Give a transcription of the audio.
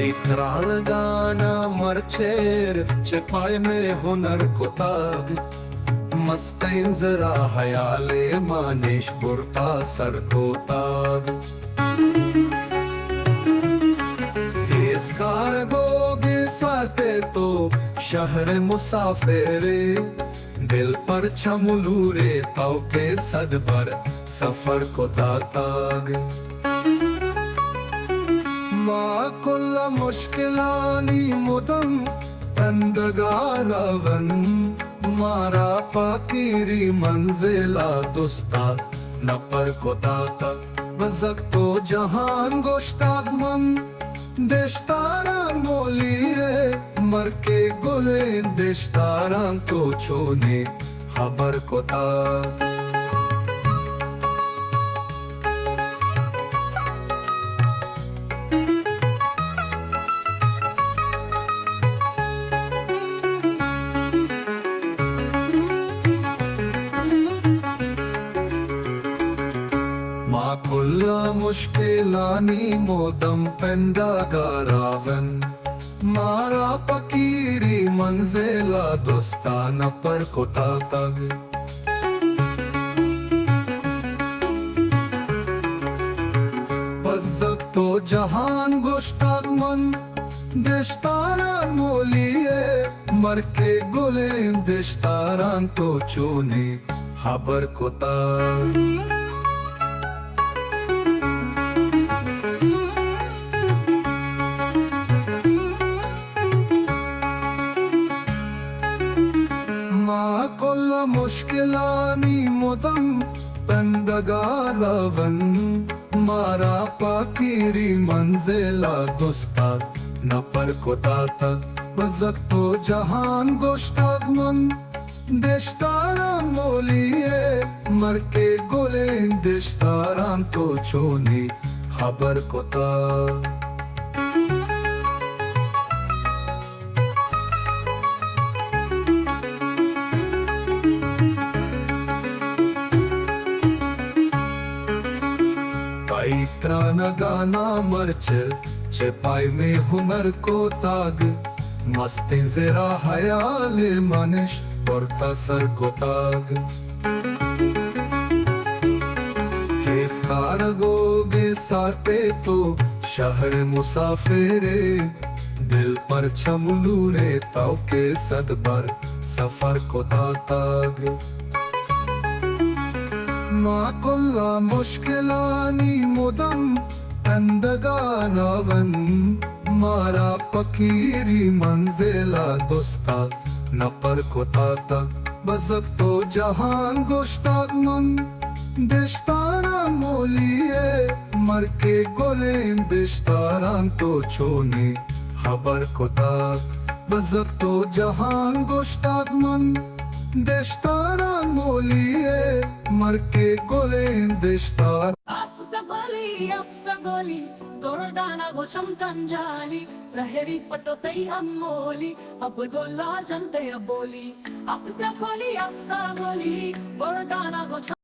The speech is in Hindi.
इतराल गाना मरचेर चपाई में हुनर को ताग मस्तें जरा हयाले मानिश बुरता सर को ताग इसकार गोगे साते तो शहर मुसाफिरे दिल पर छमुलूरे ताव के सदबर सफर को ताग माकुल्ला मुश्किलानी मुदम अंदगारावन मारा पाकीरी मंजिला दुस्ता न पर कोताता बजक तो जहान गोश्ताग मन देशतारा मोलिए मर के गुले देशतारा तो छोने खबर कोता माकुल्ला मुश्किलानी मोदम पेंदागारावन मारा पकीरी मंजिला दोस्ताना पर कोता तग बज़्ज़त तो जहान गुश्ताग मन देशतारा मोलिए मर के गुले देशतारा तो चोने खबर कोता माकुल्ला मुश्किलानी मुदम पेंदागारावन मारा पाकीरी मंजिला दुस्ता न पर कोताता बज़क तो जहान गोश्ताग मन देशतारा मोलिए मर के गुले देशतारा तो छोने खबर कोता इतरान गाना मर्च चपाई में हुनर को ताग मस्तें जरा हयाले मानिश बुरता सर को ताग इसकार गोगे साते तो शहर मुसाफिरे दिल पर छमुलूरे ताव के सदबर सफर को ताग माकुल्ला मुश्किलानी मुदम अंदगारावन मारा पकीरी मंजिला दोस्ता न पर कोताता बज़क तो जहान गोश्ताग मन देशतारा मोलिए मर के गुले देशतारा तो छोने खबर कोताग बज़क तो जहान गोश्ताग मन देशतारा मोलिए मर के गुले देशतारा Afzagoli, Dorodana Gosham Tanjali, Zaheri Patotei Amoli, Abdullah Jante Aboli, Afzagoli, Dorodana Gosham